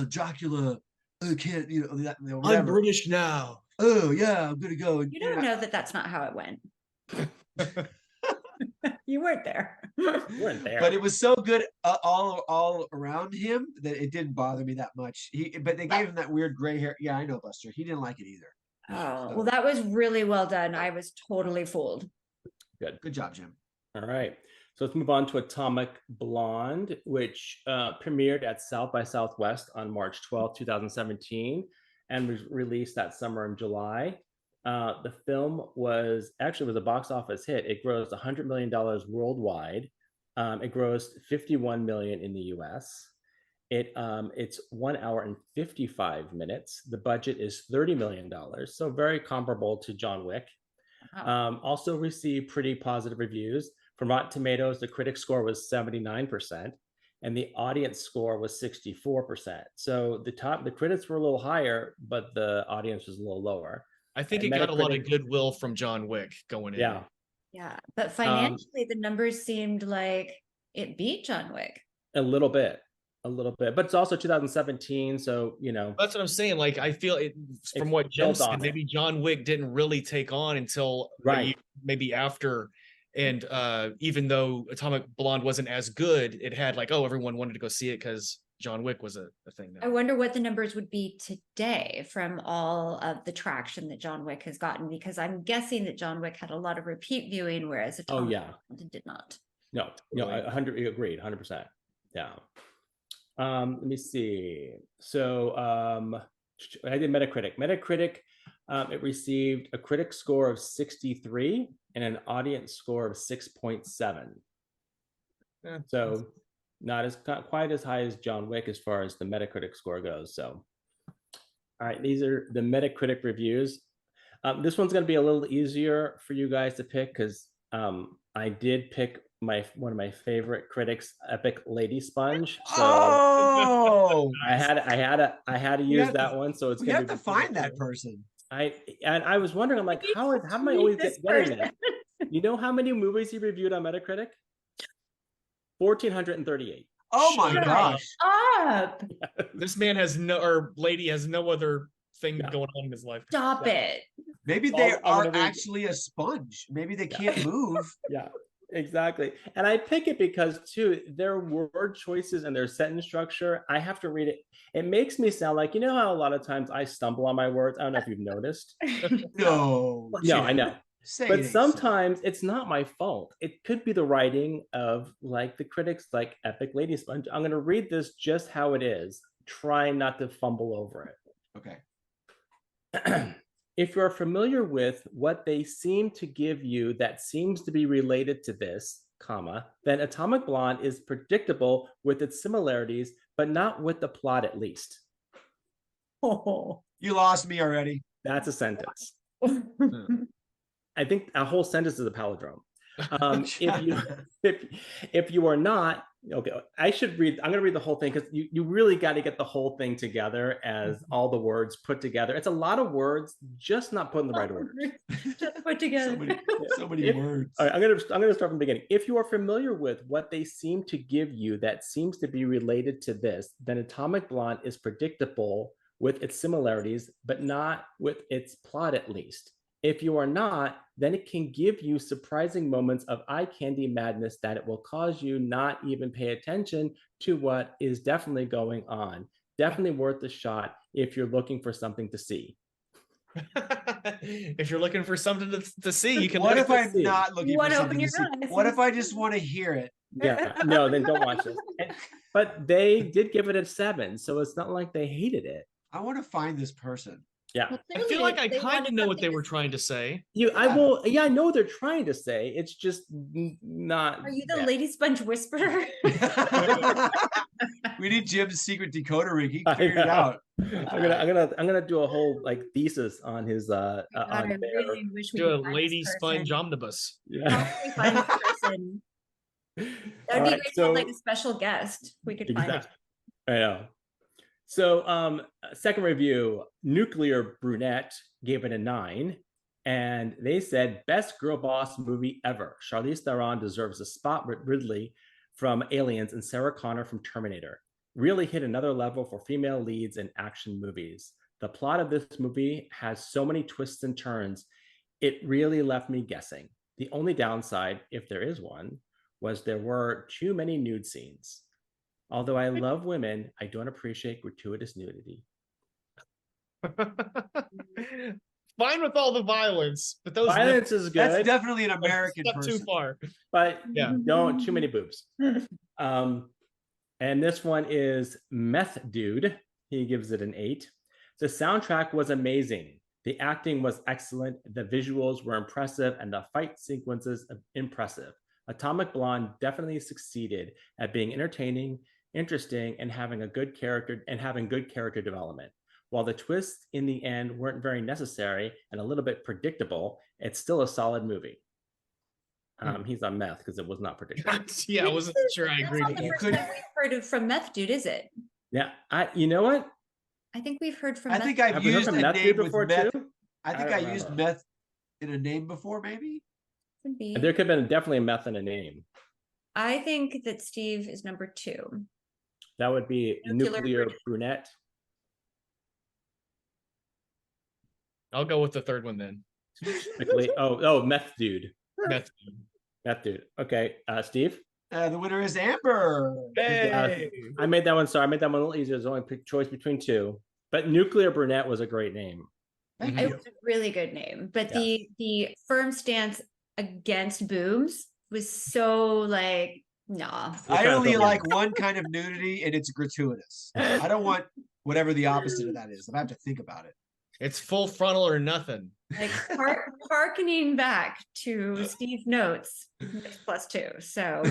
Dracula, can't, I'm whatever. British now. Oh yeah, I'm gonna go. You don't know that that's not how it went. You weren't there. You weren't there. But it was so good all around him that it didn't bother me that much. But they gave him that weird gray hair. Yeah, I know, Buster. He didn't like it either. Oh, well, that was really well done. I was totally fooled. Good job, Jim. All right. So let's move on to Atomic Blonde, which premiered at South by Southwest on March 12th, 2017, and was released that summer in July. The film was a box office hit. It grossed $100 million worldwide. It grossed $51 million in the US. It's 1 hour and 55 minutes. The budget is $30 million, so very comparable to John Wick. Wow. Also received pretty positive reviews. From Rotten Tomatoes, the critic score was 79%, and the audience score was 64%. So the critics were a little higher, but the audience was a little lower. I think it got a lot of goodwill from John Wick going in. Yeah, but financially, the numbers seemed like it beat John Wick. A little bit, but it's also 2017, so that's what I'm saying. Like, I feel it from what Jim said. Maybe John Wick didn't really take on until maybe after. And even though Atomic Blonde wasn't as good, it had everyone wanted to go see it because John Wick was a thing now. I wonder what the numbers would be today from all of the traction that John Wick has gotten, because I'm guessing that John Wick had a lot of repeat viewing, whereas Atomic Blonde did not. No, 100 agreed, 100%. Yeah. Let me see. So I did Metacritic. Metacritic, it received a critic score of 63 and an audience score of 6.7. Yeah, so not quite as high as John Wick as far as the Metacritic score goes. So, all right, these are the Metacritic reviews. This one's going to be a little easier for you guys to pick because I did pick one of my favorite critics, Epic Lady Sponge. So I had to use that one. So it's you have to find that person. I was wondering, I'm like, how am I always getting that? You know how many movies he reviewed on Metacritic? 1,438. Oh my gosh! Up. This man lady has no other thing going on in his life. Stop it. Maybe they are actually a sponge. Maybe they can't move. Yeah. Exactly. And I pick it because too, their word choices and their sentence structure, I have to read it. It makes me sound like, how a lot of times I stumble on my words. I don't know if you've noticed. No, I know. But sometimes it's not my fault. It could be the writing of the critics, like Epic Lady Sponge. I'm going to read this just how it is, trying not to fumble over it. Okay. If you're familiar with what they seem to give you that seems to be related to this, then Atomic Blonde is predictable with its similarities, but not with the plot at least. Oh, you lost me already. That's a sentence. I think a whole sentence is a palindrome. If you are not, okay, I'm going to read the whole thing because you really got to get the whole thing together as all the words put together. It's a lot of words, just not put in the right order. Just put together. So many words. All right, I'm going to start from the beginning. If you are familiar with what they seem to give you that seems to be related to this, then Atomic Blonde is predictable with its similarities, but not with its plot at least. If you are not, then it can give you surprising moments of eye candy madness that it will cause you not even pay attention to what is definitely going on. Definitely worth a shot if you're looking for something to see. If you're looking for something to see, you can. What if I'm not looking for something to see? Eyes. What if I just want to hear it? Yeah, no, then don't watch it. But they did give it a 7, so it's not like they hated it. I want to find this person. Yeah, well, I feel like I kind of know what they were trying to say. I know they're trying to say. It's just not. Are you the Lady Sponge Whisperer? We need Jim's secret decoder rig. He figured it out. I'm gonna do a whole thesis on his God, I really wish we do a could Lady Sponge omnibus. Yeah. Find this person. That would be great to have a special guest. We could find it. I know. So second review, Nuclear Brunette gave it a 9, and they said best girl boss movie ever. Charlize Theron deserves a spot with Ridley from Aliens and Sarah Connor from Terminator. really hit another level for female leads in action movies. The plot of this movie has so many twists and turns, it really left me guessing. The only downside, if there is one, was there were too many nude scenes. Although I love women, I don't appreciate gratuitous nudity. Fine with all the violence, but those violence is good. That's definitely an American step person. too far. But yeah, don't too many boobs. And this one is Meth Dude. He gives it an 8. The soundtrack was amazing. The acting was excellent. The visuals were impressive, and the fight sequences impressive. Atomic Blonde definitely succeeded at being entertaining, interesting, and having good character development. While the twists in the end weren't very necessary and a little bit predictable, it's still a solid movie. He's on meth because it was not predictable. Yeah, I wasn't sure I agreed. That's not the first time we've heard of from Meth Dude, is it? Yeah, you know what? I think we've heard from. I think I've used a name before too. I think I used meth in a name before, maybe. Could be. There could have been definitely a meth in a name. I think that Steve is number 2. That would be Nuclear Brunette. I'll go with the third one then. Meth Dude. Meth Dude. Okay, Steve. The winner is Amber. Hey! I made that one. Sorry, I made that one a little easier. There's only a choice between 2. But Nuclear Brunette was a great name. It was a really good name, but the firm stance against boobs was so like, nah. I only like one kind of nudity, and it's gratuitous. I don't want whatever the opposite of that is. I have to think about it. It's full frontal or nothing. Like hearkening back to Steve's notes, +2. So